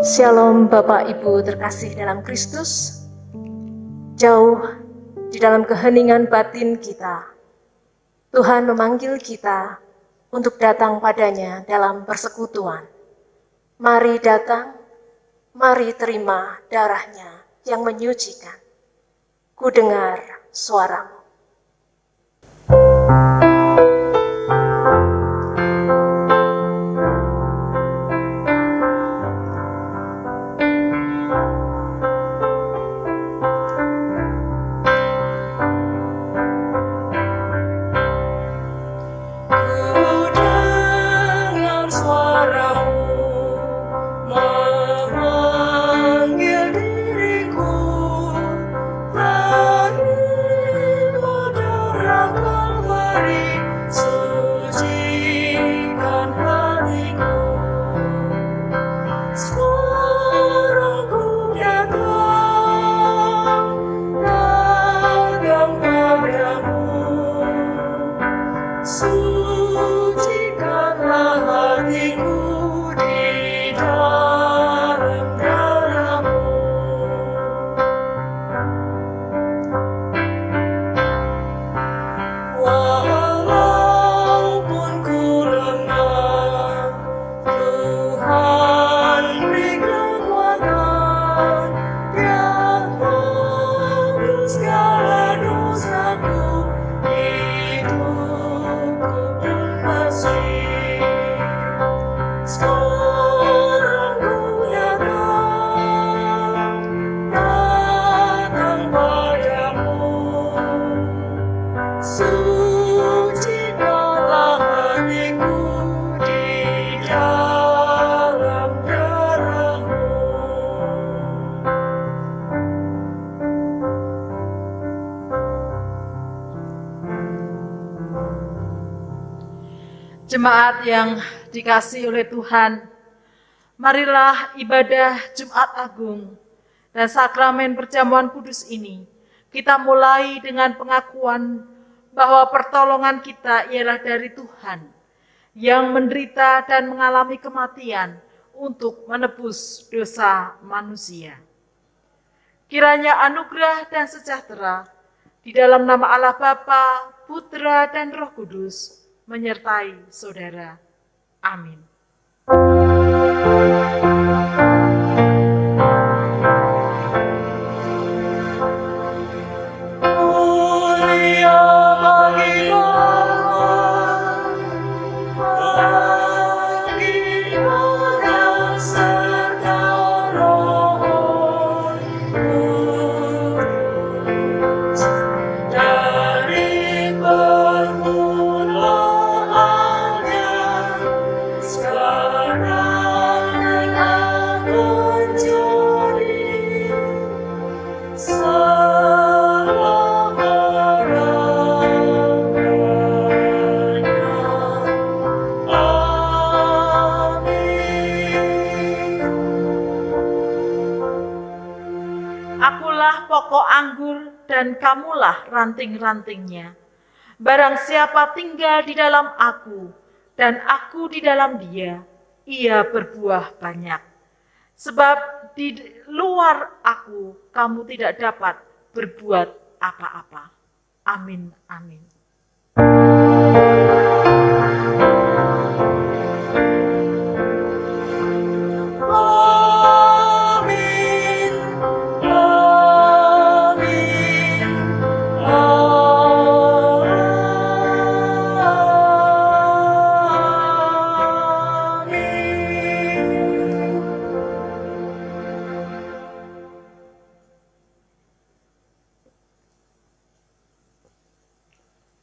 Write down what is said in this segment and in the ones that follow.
Shalom Bapak Ibu terkasih dalam Kristus. Jauh di dalam keheningan batin kita, Tuhan memanggil kita untuk datang padanya dalam persekutuan. Mari datang, mari terima darahnya yang menyucikan. Ku dengar suaramu. Jemaat yang dikasihi oleh Tuhan, marilah ibadah Jumat Agung dan sakramen perjamuan kudus ini kita mulai dengan pengakuan bahwa pertolongan kita ialah dari Tuhan yang menderita dan mengalami kematian untuk menebus dosa manusia. Kiranya anugerah dan sejahtera di dalam nama Allah Bapa, Putra, dan Roh Kudus menyertai saudara. Amin. Pokok anggur dan kamulah ranting-rantingnya. Barang siapa tinggal di dalam aku dan aku di dalam dia, ia berbuah banyak. Sebab di luar aku kamu tidak dapat berbuat apa-apa. Amin, amin.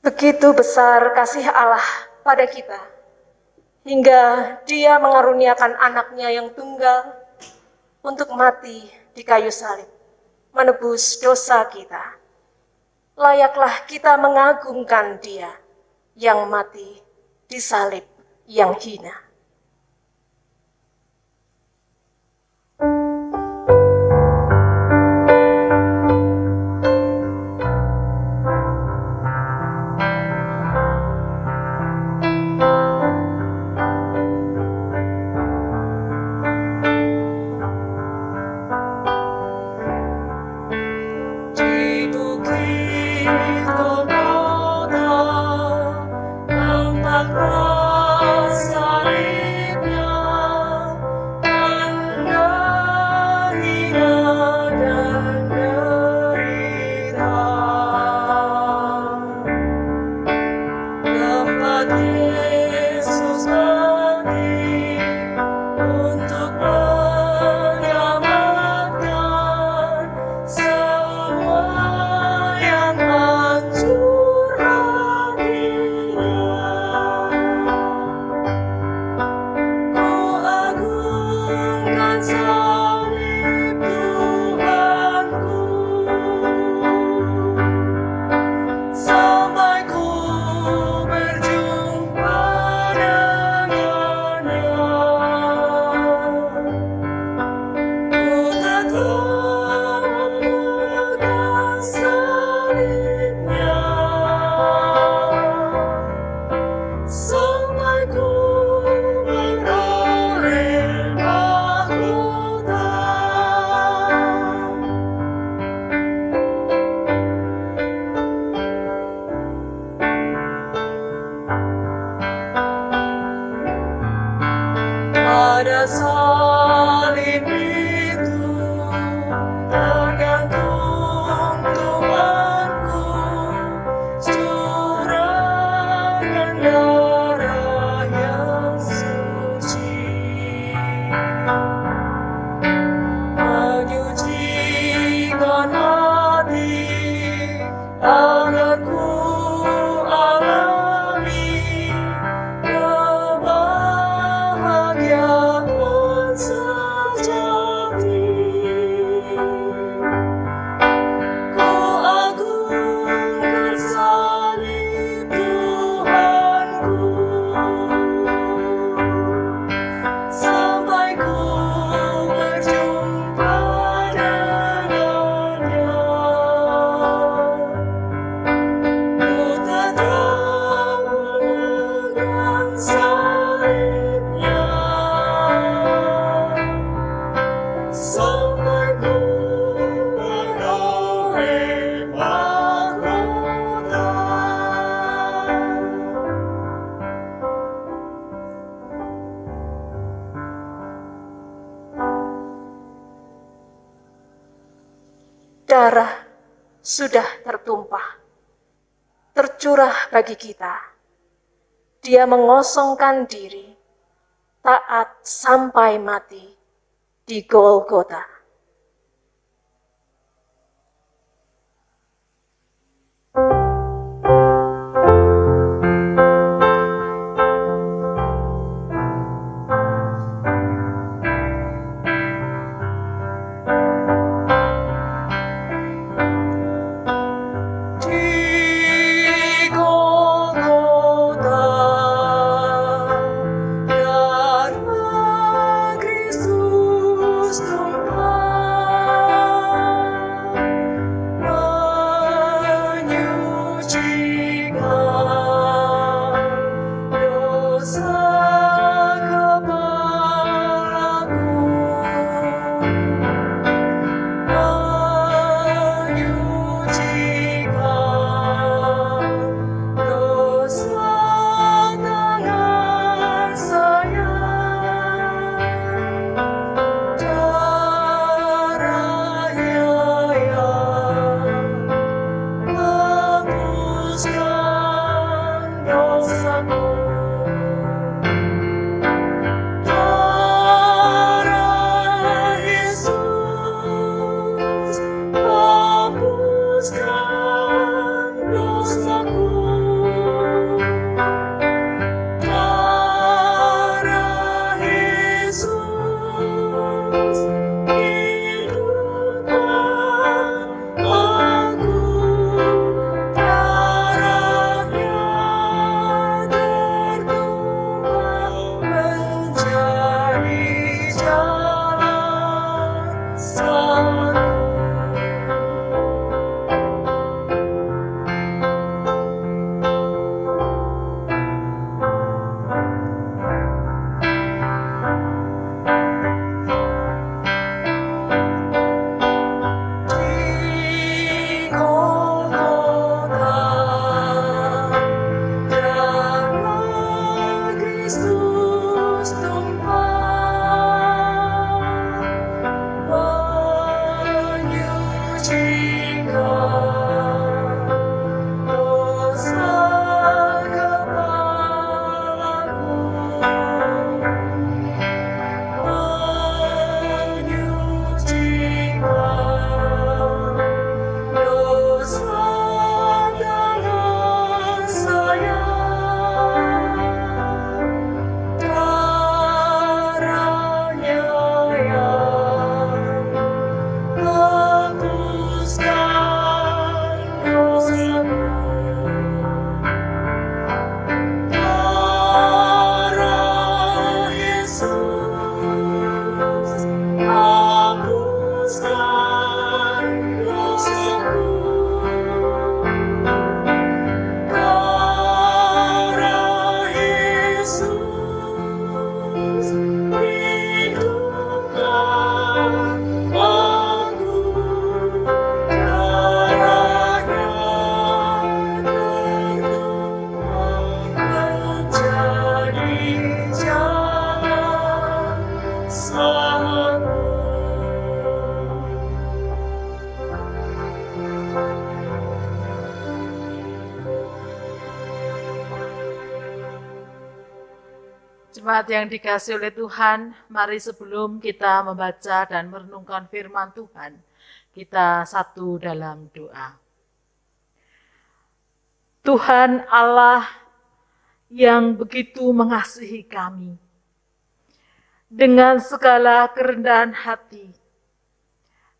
Begitu besar kasih Allah pada kita, hingga Dia mengaruniakan anaknya yang tunggal untuk mati di kayu salib, menebus dosa kita. Layaklah kita mengagungkan Dia yang mati di salib yang hina. darah sudah tertumpah, tercurah bagi kita. Dia mengosongkan diri, taat sampai mati di Golgota. Jemaat yang dikasihi oleh Tuhan, mari sebelum kita membaca dan merenungkan firman Tuhan, kita satu dalam doa. Tuhan Allah yang begitu mengasihi kami, dengan segala kerendahan hati,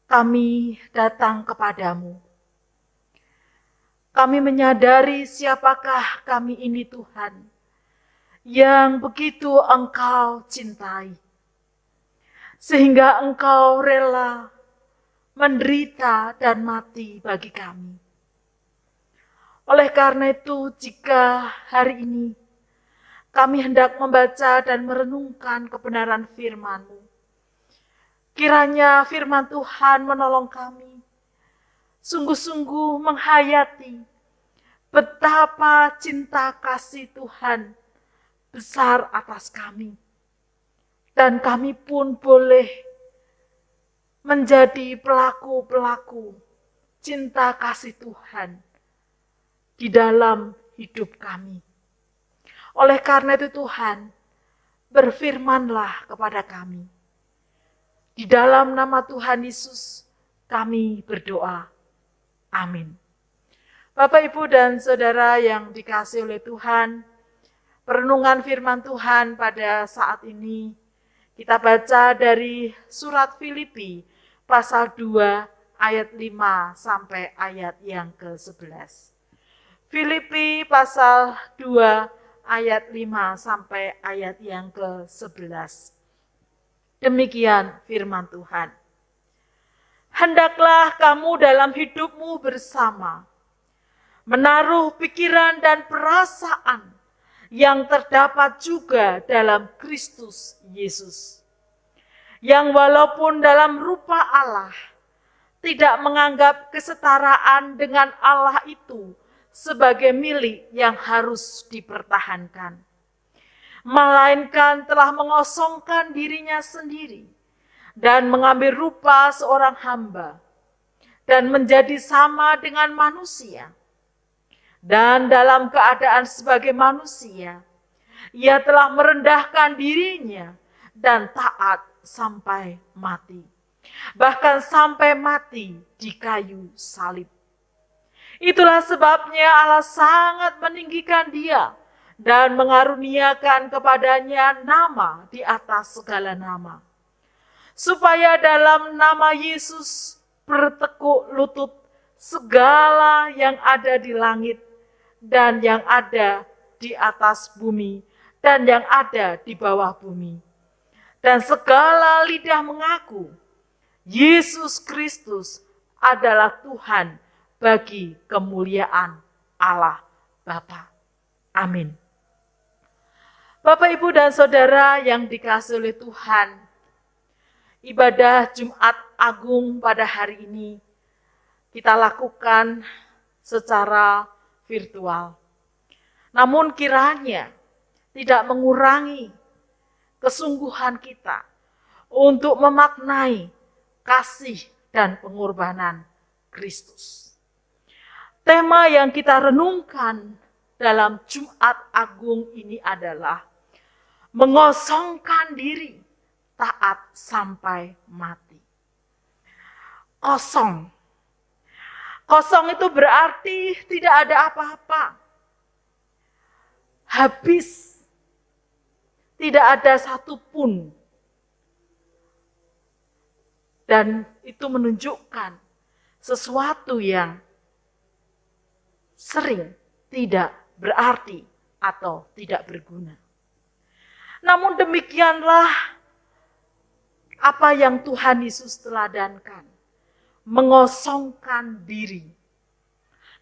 kami datang kepadamu. Kami menyadari siapakah kami ini Tuhan, yang begitu Engkau cintai, sehingga Engkau rela menderita dan mati bagi kami. Oleh karena itu, jika hari ini kami hendak membaca dan merenungkan kebenaran firman-Mu, kiranya firman Tuhan menolong kami sungguh-sungguh menghayati betapa cinta kasih Tuhan besar atas kami. Dan kami pun boleh menjadi pelaku-pelaku cinta kasih Tuhan di dalam hidup kami. Oleh karena itu Tuhan, berfirmanlah kepada kami. Di dalam nama Tuhan Yesus kami berdoa. Amin. Bapak, Ibu, dan Saudara yang dikasihi oleh Tuhan, perenungan firman Tuhan pada saat ini kita baca dari surat Filipi pasal 2 ayat 5 sampai ayat yang ke-11. Filipi pasal 2 ayat 5 sampai ayat yang ke-11. Demikian firman Tuhan. Hendaklah kamu dalam hidupmu bersama menaruh pikiran dan perasaan yang terdapat juga dalam Kristus Yesus, yang walaupun dalam rupa Allah tidak menganggap kesetaraan dengan Allah itu sebagai milik yang harus dipertahankan, melainkan telah mengosongkan dirinya sendiri dan mengambil rupa seorang hamba dan menjadi sama dengan manusia. Dan dalam keadaan sebagai manusia, ia telah merendahkan dirinya dan taat sampai mati. Bahkan sampai mati di kayu salib. Itulah sebabnya Allah sangat meninggikan dia dan mengaruniakan kepadanya nama di atas segala nama. Supaya dalam nama Yesus bertekuk lutut segala yang ada di langit dan yang ada di atas bumi dan yang ada di bawah bumi. Dan segala lidah mengaku Yesus Kristus adalah Tuhan bagi kemuliaan Allah Bapa. Amin. Bapak, Ibu, dan Saudara yang dikasihi oleh Tuhan, ibadah Jumat Agung pada hari ini kita lakukan secara virtual. Namun kiranya tidak mengurangi kesungguhan kita untuk memaknai kasih dan pengorbanan Kristus. Tema yang kita renungkan dalam Jumat Agung ini adalah mengosongkan diri, taat sampai mati. Kosong. Kosong itu berarti tidak ada apa-apa. Habis. Tidak ada satupun. Dan itu menunjukkan sesuatu yang sering tidak berarti atau tidak berguna. Namun demikianlah apa yang Tuhan Yesus teladankan. Mengosongkan diri.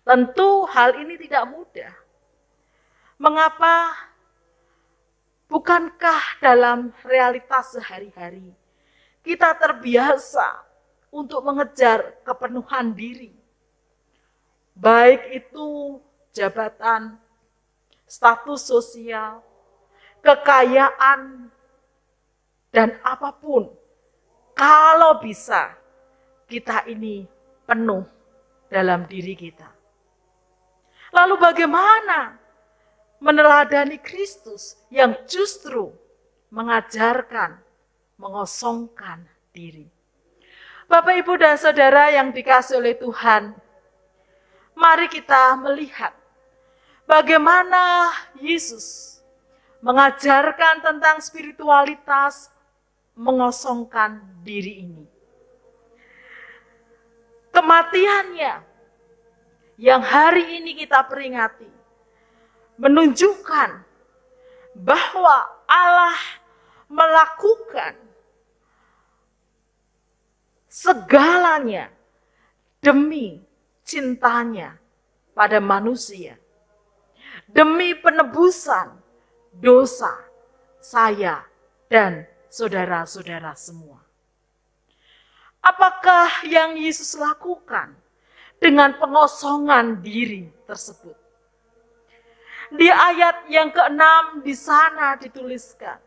Tentu hal ini tidak mudah. Mengapa? Bukankah dalam realitas sehari-hari kita terbiasa untuk mengejar kepenuhan diri? Baik itu jabatan, status sosial, kekayaan, dan apapun. Kalau bisa, kita ini penuh dalam diri kita. Lalu bagaimana meneladani Kristus yang justru mengajarkan mengosongkan diri? Bapak, Ibu, dan Saudara yang dikasihi oleh Tuhan, mari kita melihat bagaimana Yesus mengajarkan tentang spiritualitas mengosongkan diri ini. Kematiannya yang hari ini kita peringati menunjukkan bahwa Allah melakukan segalanya demi cintanya pada manusia, demi penebusan dosa saya dan saudara-saudara semua. Apakah yang Yesus lakukan dengan pengosongan diri tersebut? Di ayat yang ke-6 di sana dituliskan,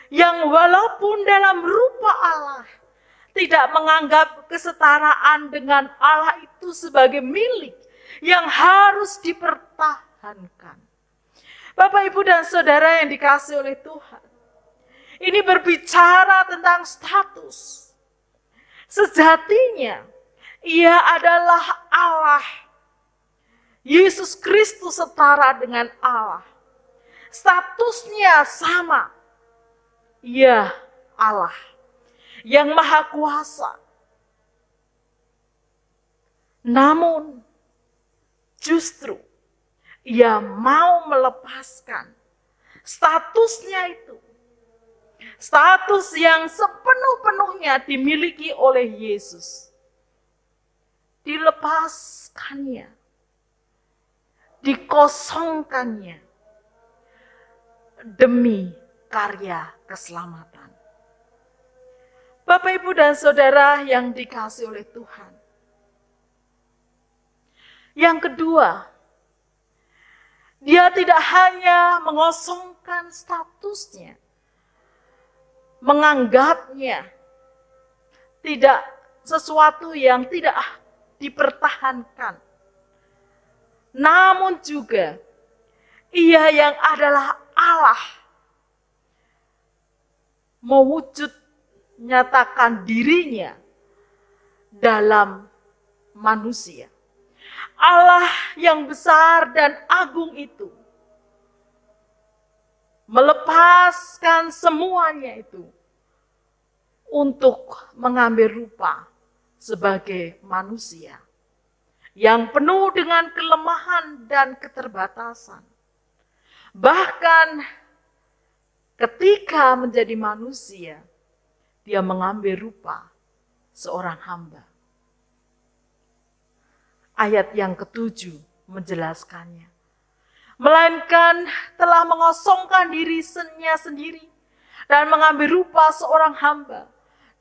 yang walaupun dalam rupa Allah tidak menganggap kesetaraan dengan Allah itu sebagai milik yang harus dipertahankan. Bapak, Ibu, dan Saudara yang dikasihi oleh Tuhan, ini berbicara tentang status. Sejatinya, Ia adalah Allah. Yesus Kristus setara dengan Allah. Statusnya sama. Ia Allah yang Maha Kuasa. Namun, justru Ia mau melepaskan statusnya itu. Status yang sepenuh-penuhnya dimiliki oleh Yesus. Dilepaskannya. Dikosongkannya. Demi karya keselamatan. Bapak, Ibu, dan Saudara yang dikasihi oleh Tuhan. Yang kedua, Dia tidak hanya mengosongkan statusnya, menganggapnya tidak sesuatu yang tidak dipertahankan. Namun juga Ia yang adalah Allah mewujud nyatakan dirinya dalam manusia. Allah yang besar dan agung itu melepaskan semuanya itu untuk mengambil rupa sebagai manusia yang penuh dengan kelemahan dan keterbatasan. Bahkan ketika menjadi manusia, Dia mengambil rupa seorang hamba. Ayat yang ke-7 menjelaskannya. Melainkan telah mengosongkan dirinya sendiri dan mengambil rupa seorang hamba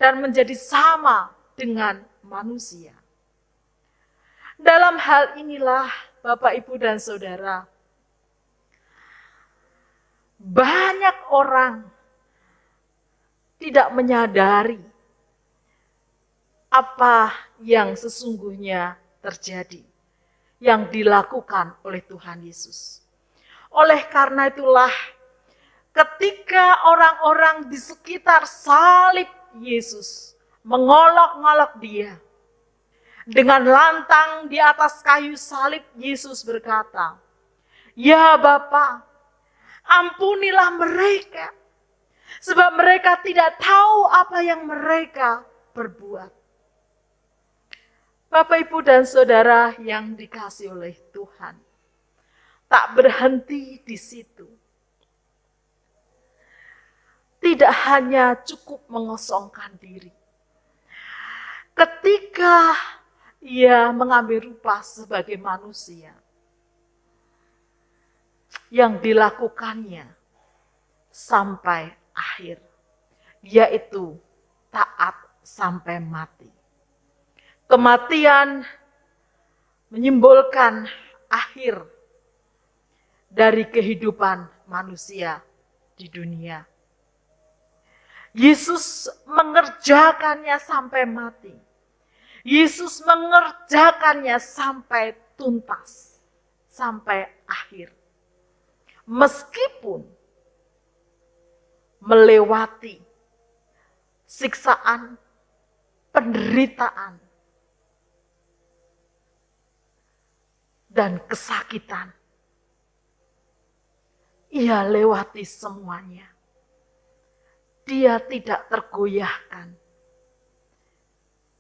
dan menjadi sama dengan manusia. Dalam hal inilah Bapak, Ibu, dan Saudara, banyak orang tidak menyadari apa yang sesungguhnya terjadi, yang dilakukan oleh Tuhan Yesus. Oleh karena itulah, ketika orang-orang di sekitar salib Yesus mengolok-ngolok Dia, dengan lantang di atas kayu salib Yesus berkata, "Ya Bapa, ampunilah mereka, sebab mereka tidak tahu apa yang mereka perbuat." Bapak, Ibu, dan Saudara yang dikasihi oleh Tuhan, tak berhenti di situ. Tidak hanya cukup mengosongkan diri. Ketika Ia mengambil rupa sebagai manusia, yang dilakukannya sampai akhir, yaitu taat sampai mati. Kematian menyimbolkan akhir dari kehidupan manusia di dunia. Yesus mengerjakannya sampai mati. Yesus mengerjakannya sampai tuntas, sampai akhir. Meskipun melewati siksaan, penderitaan, dan kesakitan. Ia lewati semuanya. Dia tidak tergoyahkan.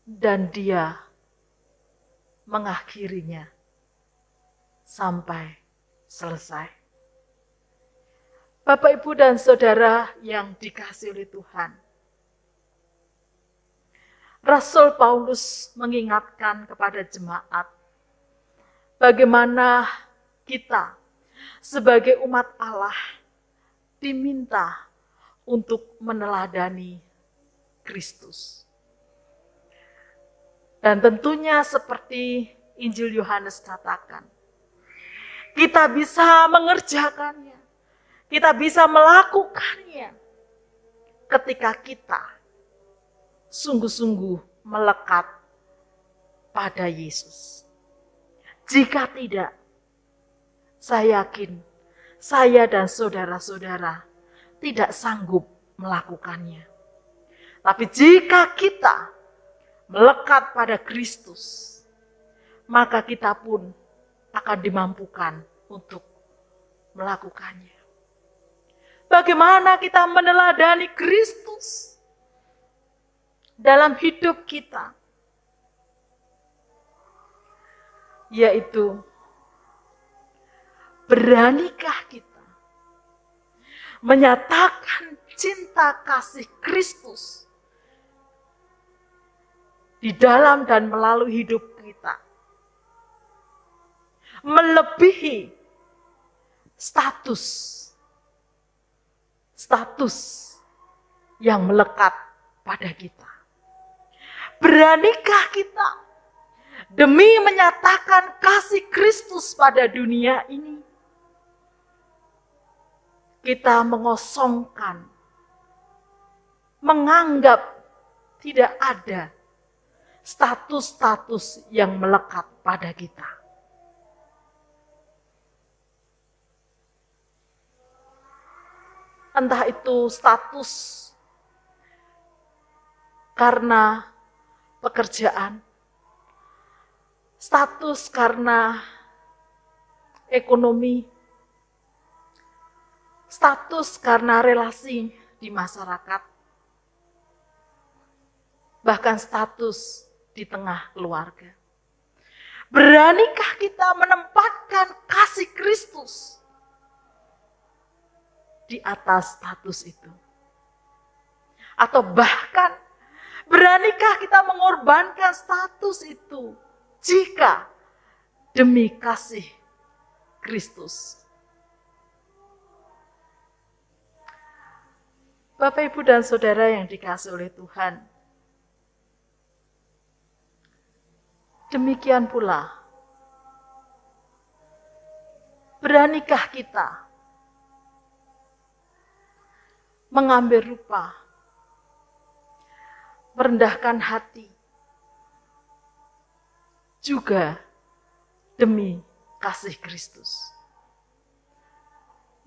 Dan Dia mengakhirinya sampai selesai. Bapak, Ibu, dan Saudara yang dikasihi oleh Tuhan, Rasul Paulus mengingatkan kepada jemaat bagaimana kita sebagai umat Allah diminta untuk meneladani Kristus. Dan tentunya seperti Injil Yohanes katakan, kita bisa mengerjakannya, kita bisa melakukannya ketika kita sungguh-sungguh melekat pada Yesus. Jika tidak, saya yakin saya dan saudara-saudara tidak sanggup melakukannya. Tapi jika kita melekat pada Kristus, maka kita pun akan dimampukan untuk melakukannya. Bagaimana kita meneladani Kristus dalam hidup kita? Yaitu, beranikah kita menyatakan cinta kasih Kristus di dalam dan melalui hidup kita, melebihi status yang melekat pada kita. Beranikah kita demi menyatakan kasih Kristus pada dunia ini, kita mengosongkan, menganggap tidak ada status-status yang melekat pada kita. Entah itu status karena pekerjaan, status karena ekonomi, status karena relasi di masyarakat, bahkan status di tengah keluarga. Beranikah kita menempatkan kasih Kristus di atas status itu? Atau bahkan, beranikah kita mengorbankan status itu jika demi kasih Kristus? Bapak, Ibu, dan Saudara yang dikasihi oleh Tuhan, demikian pula, beranikah kita mengambil rupa, merendahkan hati, juga demi kasih Kristus?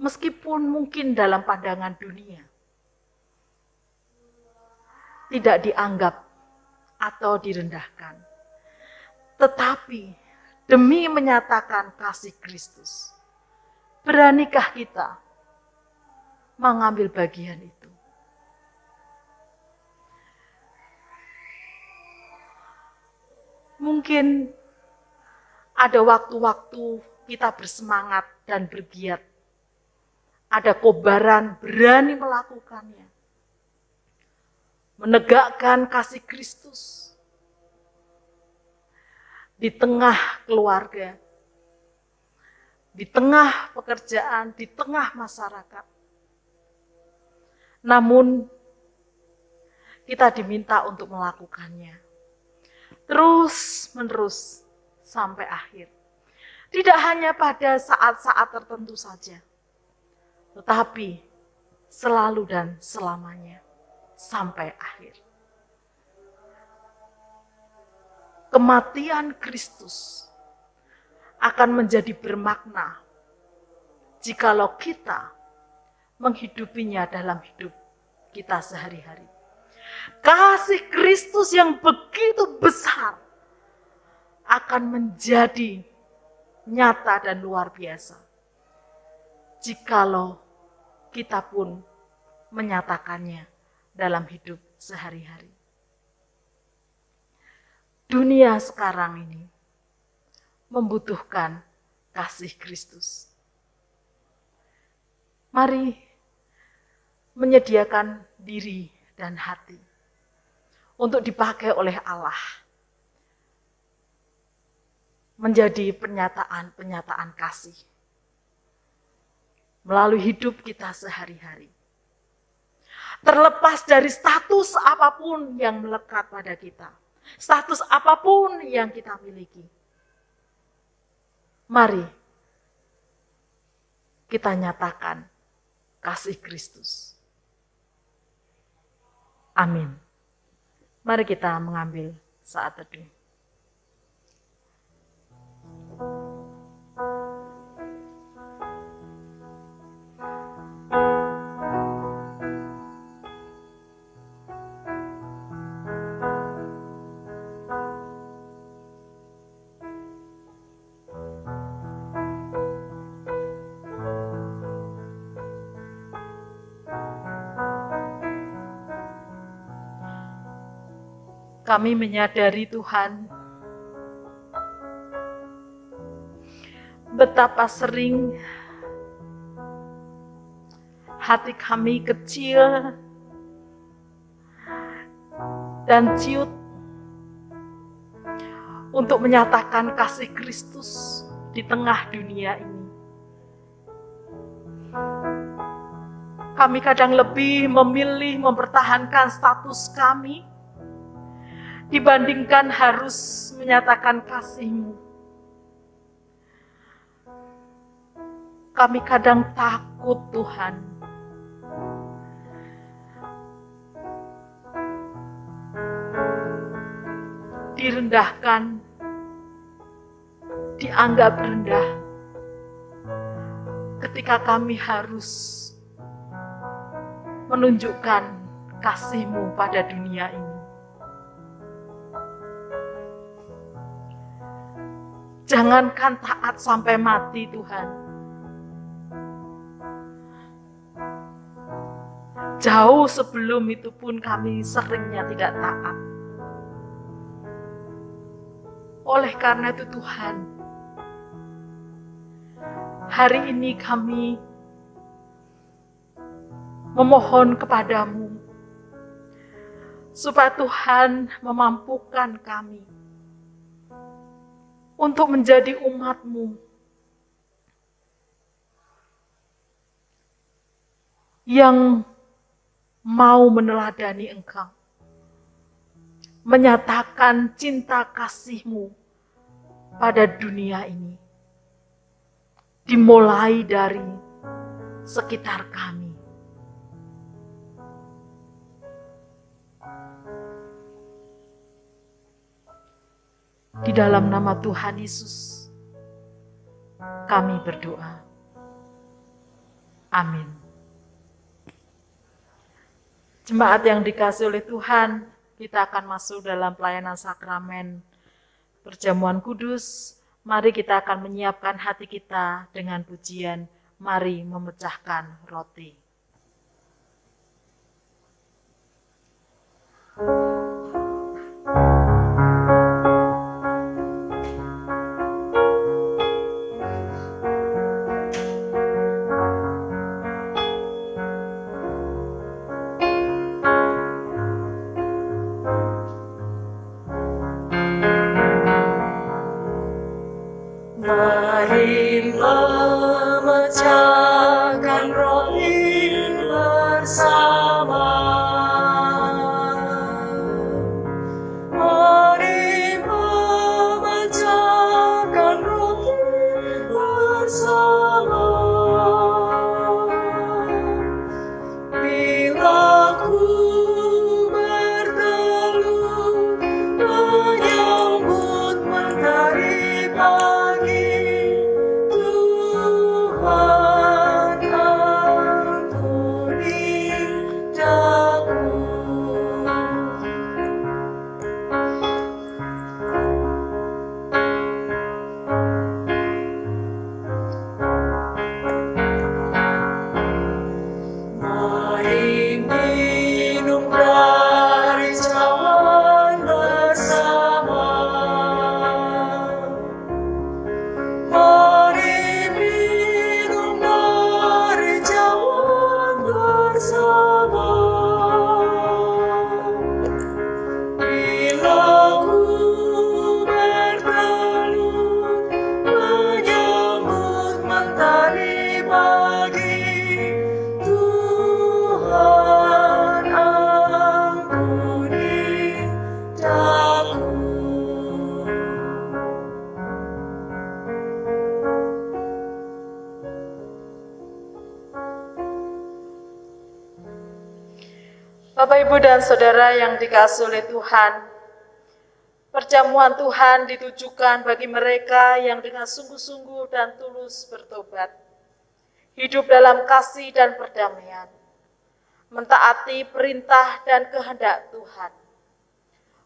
Meskipun mungkin dalam pandangan dunia tidak dianggap atau direndahkan, tetapi demi menyatakan kasih Kristus, beranikah kita mengambil bagian itu? Mungkin ada waktu-waktu kita bersemangat dan bergiat, ada kobaran berani melakukannya, menegakkan kasih Kristus di tengah keluarga, di tengah pekerjaan, di tengah masyarakat. Namun, kita diminta untuk melakukannya terus-menerus sampai akhir. Tidak hanya pada saat-saat tertentu saja, tetapi selalu dan selamanya sampai akhir. Kematian Kristus akan menjadi bermakna jikalau kita menghidupinya dalam hidup kita sehari-hari. Kasih Kristus yang begitu besar akan menjadi nyata dan luar biasa jikalau kita pun menyatakannya dalam hidup sehari-hari. Dunia sekarang ini membutuhkan kasih Kristus. Mari menyediakan diri dan hati untuk dipakai oleh Allah menjadi penyataan-penyataan kasih melalui hidup kita sehari-hari. Terlepas dari status apapun yang melekat pada kita, status apapun yang kita miliki, mari kita nyatakan kasih Kristus. Amin. Mari kita mengambil saat teduh. Kami menyadari Tuhan, betapa sering hati kami kecil dan ciut untuk menyatakan kasih Kristus di tengah dunia ini. Kami kadang lebih memilih mempertahankan status kami dibandingkan harus menyatakan kasih-Mu. Kami kadang takut, Tuhan. Direndahkan, dianggap rendah ketika kami harus menunjukkan kasih-Mu pada dunia ini. Jangankan taat sampai mati, Tuhan. Jauh sebelum itu pun kami seringnya tidak taat. Oleh karena itu Tuhan, hari ini kami memohon kepadamu supaya Tuhan memampukan kami untuk menjadi umat-Mu yang mau meneladani Engkau, menyatakan cinta kasih-Mu pada dunia ini, dimulai dari sekitar kami. Di dalam nama Tuhan Yesus, kami berdoa. Amin. Jemaat yang dikasihi oleh Tuhan, kita akan masuk dalam pelayanan sakramen perjamuan kudus. Mari kita akan menyiapkan hati kita dengan pujian, mari memecahkan roti. Mari memecahkan roti bersama. Mari memecahkan roti bersama. Bila ku berteduh menyambut mentari pagi, Bapak, Ibu, dan Saudara yang dikasihi oleh Tuhan, perjamuan Tuhan ditujukan bagi mereka yang dengan sungguh-sungguh dan tulus bertobat, hidup dalam kasih dan perdamaian, mentaati perintah dan kehendak Tuhan.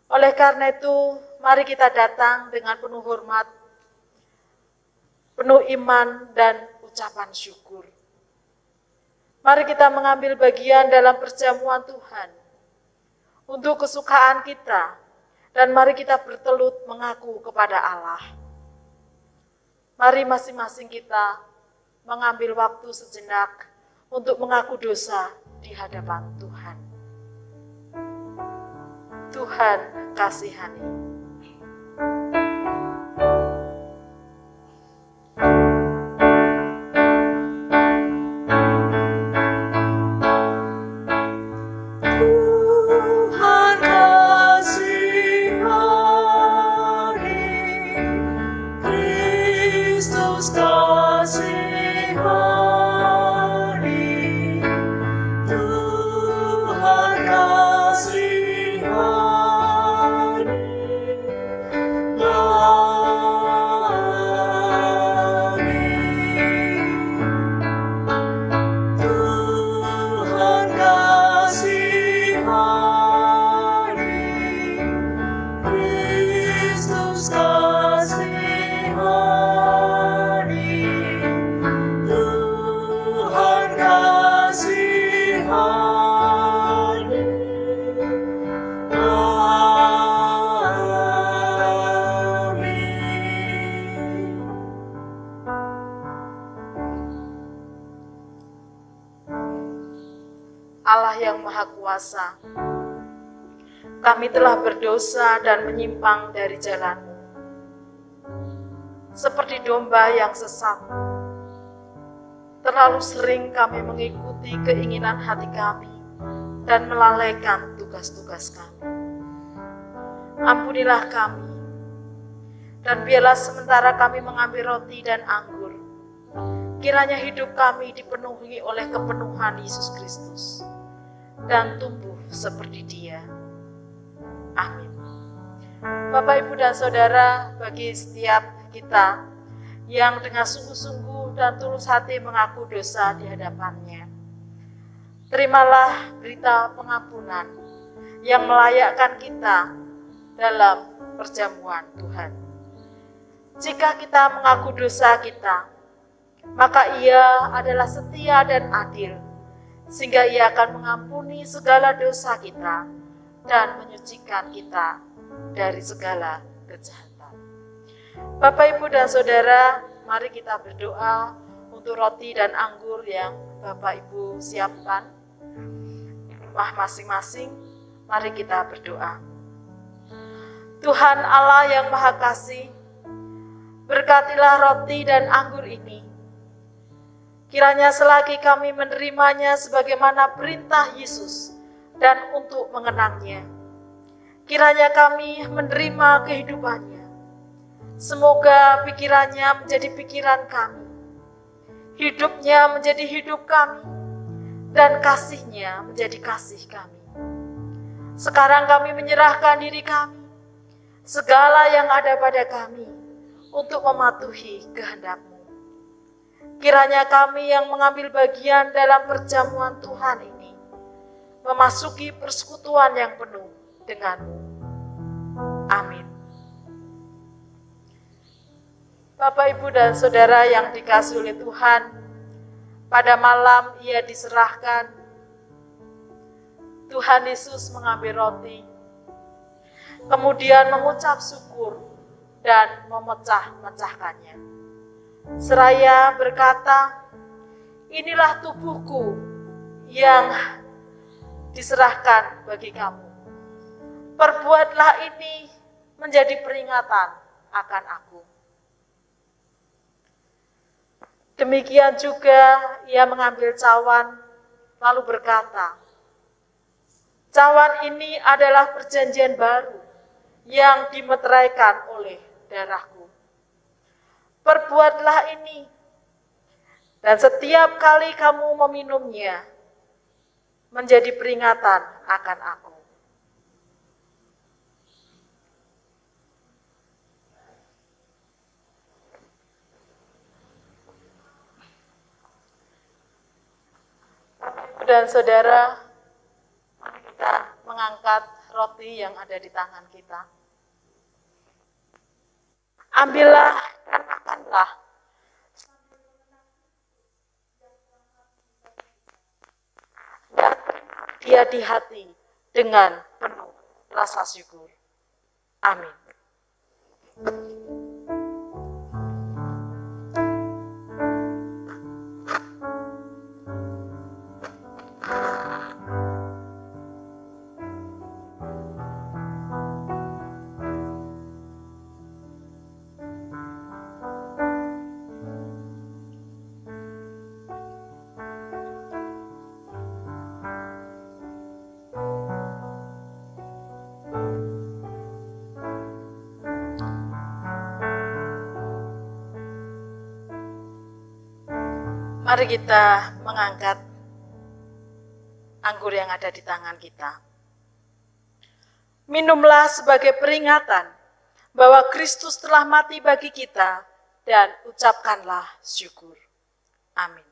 Oleh karena itu, mari kita datang dengan penuh hormat, penuh iman, dan ucapan syukur. Mari kita mengambil bagian dalam perjamuan Tuhan untuk kesukaan kita, dan mari kita bertelut mengaku kepada Allah. Mari masing-masing kita mengambil waktu sejenak untuk mengaku dosa di hadapan Tuhan. Tuhan kasihani. Allah yang Maha Kuasa, kami telah berdosa dan menyimpang dari jalan-Mu. Seperti domba yang sesat, terlalu sering kami mengikuti keinginan hati kami dan melalaikan tugas-tugas kami. Ampunilah kami, dan biarlah sementara kami mengambil roti dan anggur, kiranya hidup kami dipenuhi oleh kepenuhan Yesus Kristus dan tumbuh seperti Dia. Amin. Bapak, Ibu, dan Saudara, bagi setiap kita yang dengan sungguh-sungguh dan tulus hati mengaku dosa di hadapan-Nya, terimalah berita pengampunan yang melayakkan kita dalam perjamuan Tuhan. Jika kita mengaku dosa kita, maka Ia adalah setia dan adil, sehingga Ia akan mengampuni segala dosa kita dan menyucikan kita dari segala kejahatan. Bapak, Ibu, dan Saudara, mari kita berdoa untuk roti dan anggur yang Bapak Ibu siapkan. Rumah masing-masing, mari kita berdoa. Tuhan Allah yang Maha Kasih, berkatilah roti dan anggur ini. Kiranya selagi kami menerimanya sebagaimana perintah Yesus dan untuk mengenangnya, kiranya kami menerima kehidupannya. Semoga pikirannya menjadi pikiran kami, hidupnya menjadi hidup kami, dan kasihnya menjadi kasih kami. Sekarang kami menyerahkan diri kami, segala yang ada pada kami, untuk mematuhi kehendak-Mu. Kiranya kami yang mengambil bagian dalam perjamuan Tuhan ini memasuki persekutuan yang penuh dengan-Mu. Amin. Bapak, Ibu, dan Saudara yang dikasihi oleh Tuhan, pada malam Ia diserahkan, Tuhan Yesus mengambil roti, kemudian mengucap syukur dan memecah-mecahkannya. Seraya berkata, inilah tubuhku yang diserahkan bagi kamu. Perbuatlah ini menjadi peringatan akan aku. Demikian juga Ia mengambil cawan, lalu berkata, cawan ini adalah perjanjian baru yang dimeteraikan oleh darahku. Perbuatlah ini, dan setiap kali kamu meminumnya, menjadi peringatan akan aku. Dan saudara, kita mengangkat roti yang ada di tangan kita. Ambillah dan makanlah. Dan dia di hati dengan penuh rasa syukur. Amin. Mari kita mengangkat anggur yang ada di tangan kita. Minumlah sebagai peringatan bahwa Kristus telah mati bagi kita dan ucapkanlah syukur. Amin.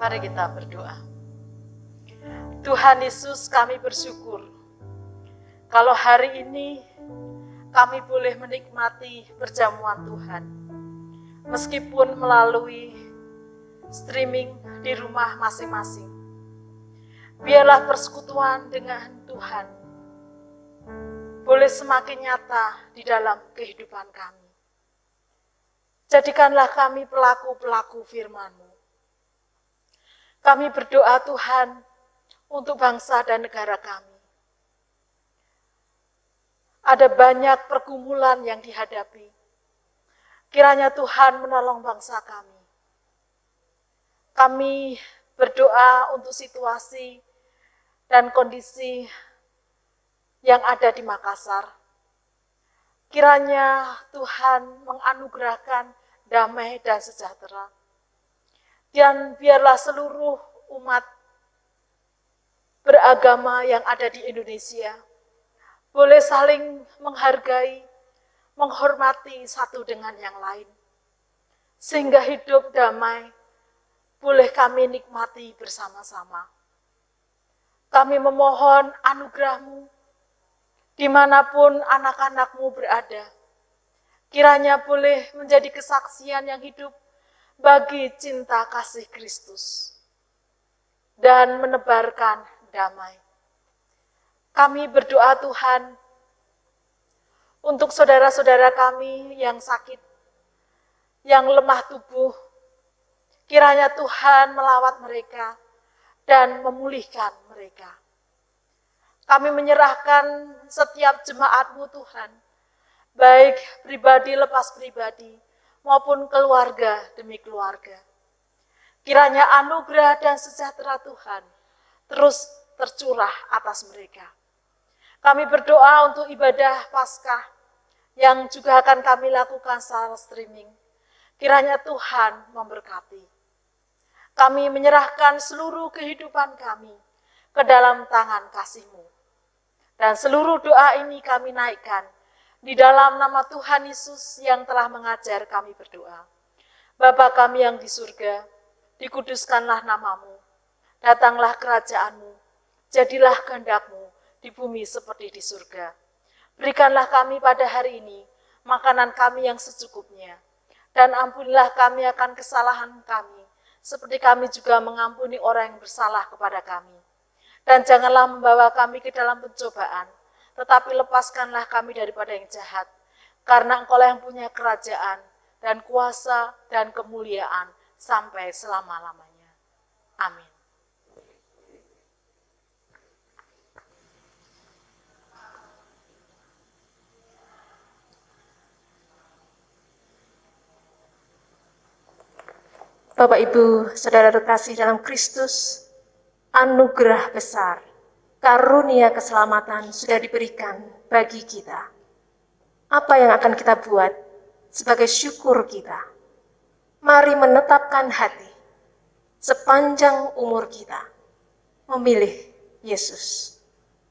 Mari kita berdoa. Tuhan Yesus, kami bersyukur kalau hari ini kami boleh menikmati perjamuan Tuhan. Meskipun melalui streaming di rumah masing-masing. Biarlah persekutuan dengan Tuhan boleh semakin nyata di dalam kehidupan kami. Jadikanlah kami pelaku-pelaku firman-Mu. Kami berdoa Tuhan untuk bangsa dan negara kami. Ada banyak pergumulan yang dihadapi. Kiranya Tuhan menolong bangsa kami. Kami berdoa untuk situasi dan kondisi yang ada di Makassar. Kiranya Tuhan menganugerahkan damai dan sejahtera. Dan biarlah seluruh umat beragama yang ada di Indonesia boleh saling menghargai, menghormati satu dengan yang lain. Sehingga hidup damai boleh kami nikmati bersama-sama. Kami memohon anugerah-Mu dimanapun anak-anak-Mu berada. Kiranya boleh menjadi kesaksian yang hidup bagi cinta kasih Kristus dan menebarkan damai. Kami berdoa Tuhan untuk saudara-saudara kami yang sakit, yang lemah tubuh. Kiranya Tuhan melawat mereka dan memulihkan mereka. Kami menyerahkan setiap jemaat-Mu Tuhan, baik pribadi lepas pribadi, maupun keluarga demi keluarga. Kiranya anugerah dan sejahtera Tuhan terus tercurah atas mereka. Kami berdoa untuk ibadah Paskah yang juga akan kami lakukan secara streaming. Kiranya Tuhan memberkati. Kami menyerahkan seluruh kehidupan kami ke dalam tangan kasih-Mu. Dan seluruh doa ini kami naikkan di dalam nama Tuhan Yesus yang telah mengajar kami berdoa. Bapa kami yang di surga, dikuduskanlah nama-Mu. Datanglah kerajaan-Mu, jadilah kehendak-Mu di bumi seperti di surga. Berikanlah kami pada hari ini makanan kami yang secukupnya. Dan ampunilah kami akan kesalahan kami, seperti kami juga mengampuni orang yang bersalah kepada kami. Dan janganlah membawa kami ke dalam pencobaan, tetapi lepaskanlah kami daripada yang jahat, karena Engkaulah yang punya kerajaan, dan kuasa, dan kemuliaan, sampai selama-lamanya. Amin. Bapak, Ibu, Saudara terkasih dalam Kristus, anugerah besar, karunia keselamatan sudah diberikan bagi kita. Apa yang akan kita buat sebagai syukur kita? Mari menetapkan hati sepanjang umur kita, memilih Yesus.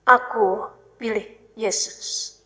Aku pilih Yesus.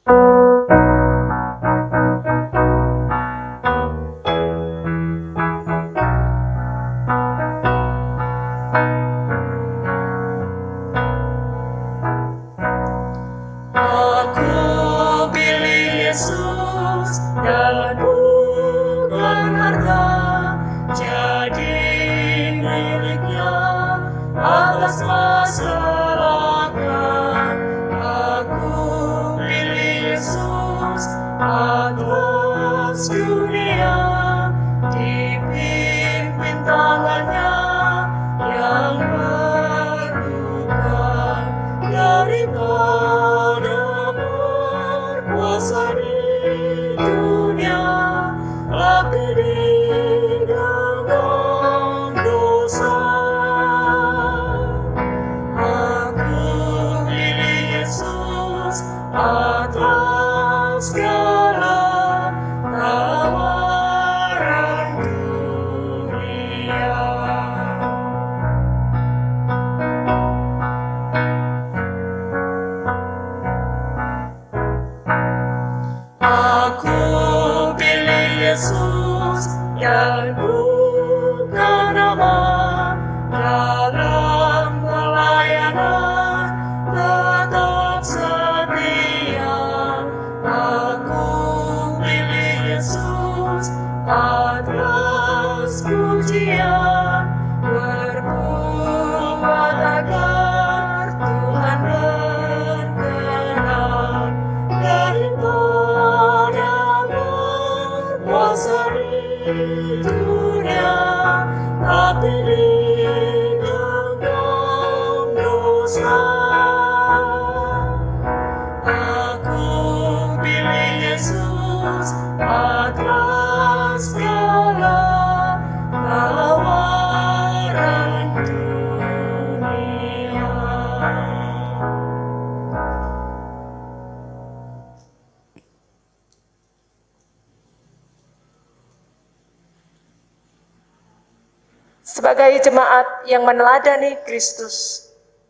Sebagai jemaat yang meneladani Kristus,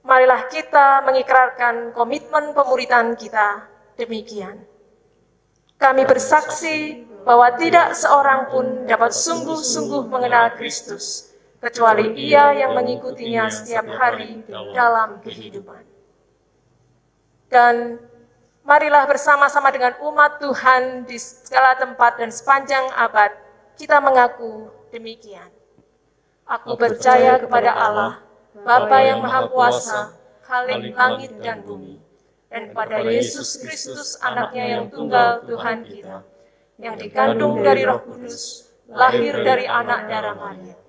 marilah kita mengikrarkan komitmen pemuridan kita demikian. Kami bersaksi bahwa tidak seorang pun dapat sungguh-sungguh mengenal Kristus, kecuali ia yang mengikutinya setiap hari dalam kehidupan. Dan marilah bersama-sama dengan umat Tuhan di segala tempat dan sepanjang abad, kita mengaku demikian. Aku percaya kepada Allah, Bapa yang Maha Kuasa, Khalik langit dan bumi, dan kepada Yesus Kristus, anaknya yang tunggal Tuhan kita, yang dikandung dari Roh Kudus, lahir dari anak darah Maria,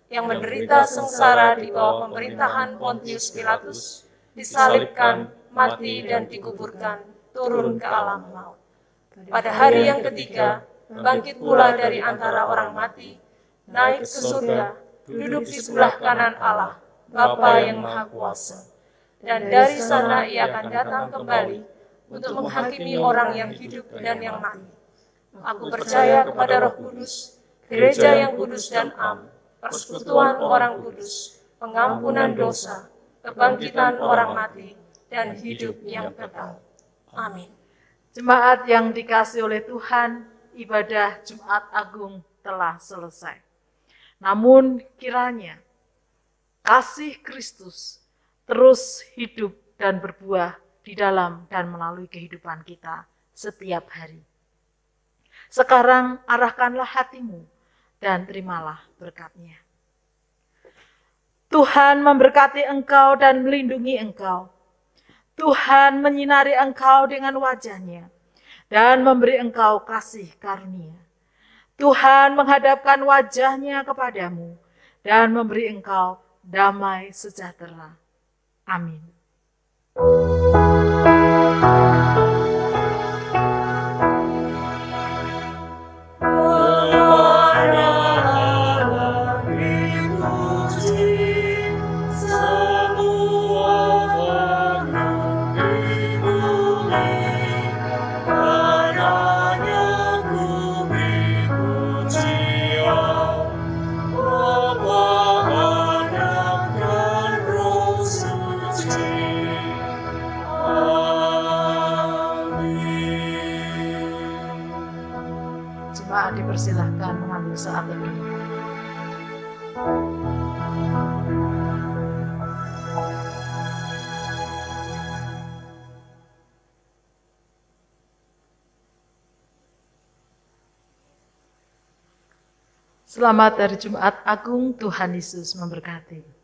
yang menderita sengsara di bawah pemerintahan Pontius Pilatus, disalibkan, mati dan dikuburkan, turun ke alam maut. Pada hari yang ketiga, bangkit pula dari antara orang mati, naik ke surga, duduk di sebelah kanan Allah, Bapa yang Maha Kuasa. Dan dari sana ia akan datang kembali untuk menghakimi orang yang hidup dan yang mati. Aku percaya kepada Roh Kudus, gereja yang kudus dan am, persekutuan orang kudus, pengampunan dosa, kebangkitan orang mati, dan hidup yang kekal. Amin. Jemaat yang dikasihi oleh Tuhan, ibadah Jumat Agung telah selesai. Namun kiranya kasih Kristus terus hidup dan berbuah di dalam dan melalui kehidupan kita setiap hari. Sekarang arahkanlah hatimu dan terimalah berkat-Nya. Tuhan memberkati engkau dan melindungi engkau. Tuhan menyinari engkau dengan wajah-Nya dan memberi engkau kasih karunia. Tuhan menghadapkan wajah-Nya kepadamu dan memberi engkau damai sejahtera. Amin. Semua Jemaat dipersilahkan mengambil saat teduh. Selamat dari Jumat Agung, Tuhan Yesus memberkati.